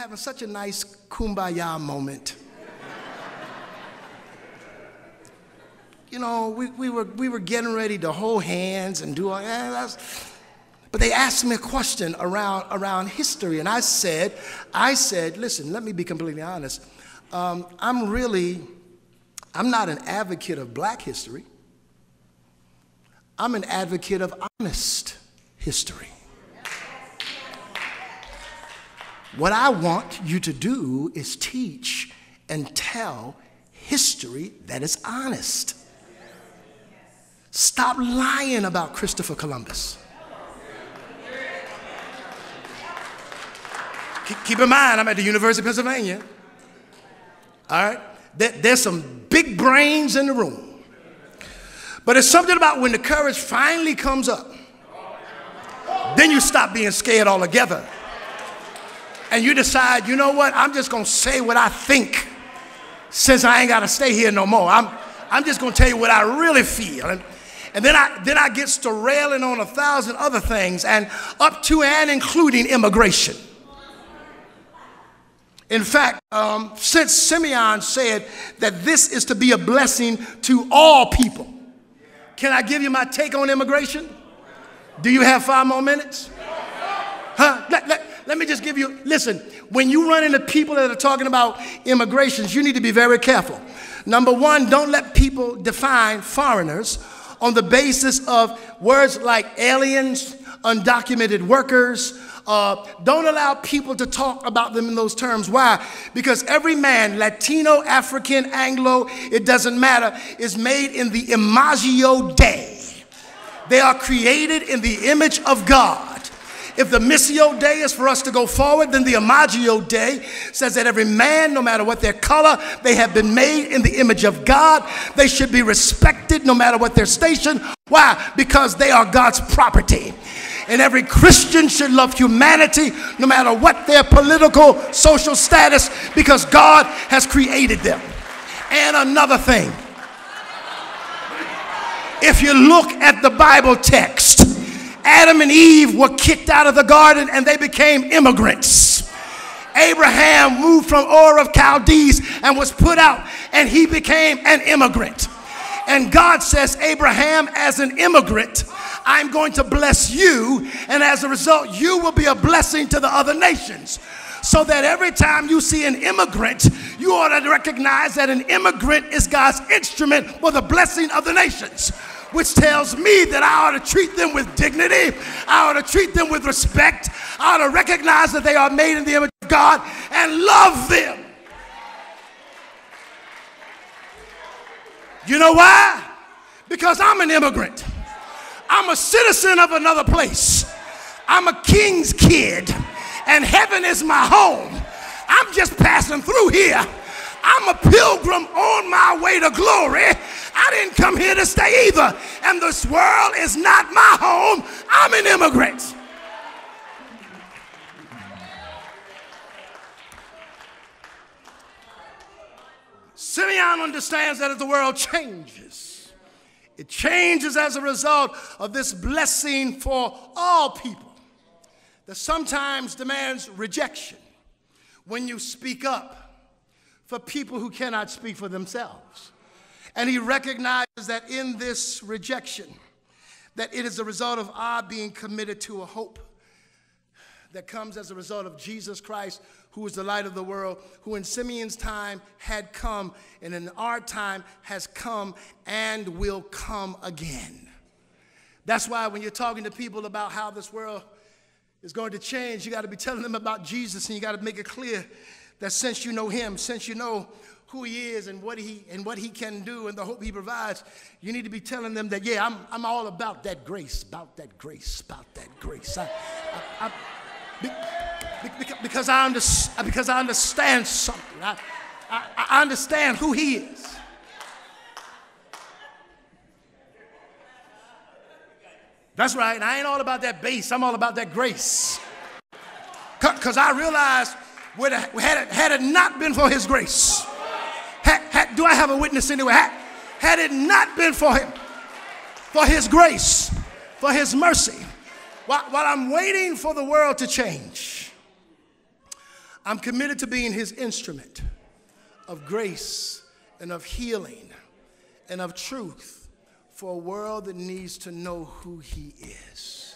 having such a nice kumbaya moment. You know, we were getting ready to hold hands and do all that. But they asked me a question around history, and I said, listen, let me be completely honest. I'm not an advocate of black history. I'm an advocate of honest history. What I want you to do is teach and tell history that is honest. Stop lying about Christopher Columbus. Keep in mind, I'm at the University of Pennsylvania. All right? There's some big brains in the room. But it's something about when the courage finally comes up, then you stop being scared altogether. And you decide, you know what? I'm just going to say what I think since I ain't got to stay here no more. I'm just going to tell you what I really feel. And then I get to railing on 1,000 other things, and up to and including immigration. In fact, since Simeon said that this is to be a blessing to all people, can I give you my take on immigration? Do you have 5 more minutes? Huh? Let me just give you, listen, when you run into people that are talking about immigrations, you need to be very careful. Number one, don't let people define foreigners on the basis of words like aliens, undocumented workers. Don't allow people to talk about them in those terms. Why? Because every man, Latino, African, Anglo, it doesn't matter, is made in the imago Dei. They are created in the image of God. If the missio Dei is for us to go forward, then the imago Dei says that every man, no matter what their color, they have been made in the image of God. They should be respected no matter what their station. Why? Because they are God's property. And every Christian should love humanity no matter what their political, social status, because God has created them. And another thing, if you look at the Bible text, Adam and Eve were kicked out of the garden and they became immigrants. Abraham moved from Ur of Chaldees and was put out, and he became an immigrant. And God says, Abraham, as an immigrant, I'm going to bless you, and as a result, you will be a blessing to the other nations. So that every time you see an immigrant, you ought to recognize that an immigrant is God's instrument for the blessing of the nations. Which tells me that I ought to treat them with dignity. I ought to treat them with respect. I ought to recognize that they are made in the image of God and love them. You know why? Because I'm an immigrant. I'm a citizen of another place. I'm a king's kid, and heaven is my home. I'm just passing through here. I'm a pilgrim on my way to glory. I didn't come here to stay either. And this world is not my home. I'm an immigrant. Simeon understands that as the world changes, it changes as a result of this blessing for all people that sometimes demands rejection when you speak up for people who cannot speak for themselves. And he recognizes that in this rejection, that it is a result of our being committed to a hope that comes as a result of Jesus Christ, who is the light of the world, who in Simeon's time had come, and in our time has come and will come again. That's why when you're talking to people about how this world is going to change, you got to be telling them about Jesus, and you got to make it clear that since you know him, since you know who he is and what he can do and the hope he provides, you need to be telling them that, yeah, I'm all about that grace, about that grace, about that grace. Because I understand something. I understand who he is. That's right. I ain't all about that base. I'm all about that grace. Because I realized had it not been for his grace, do I have a witness anywhere? Had it not been for him, for his grace, for his mercy, while I'm waiting for the world to change, I'm committed to being his instrument of grace and of healing and of truth for a world that needs to know who he is.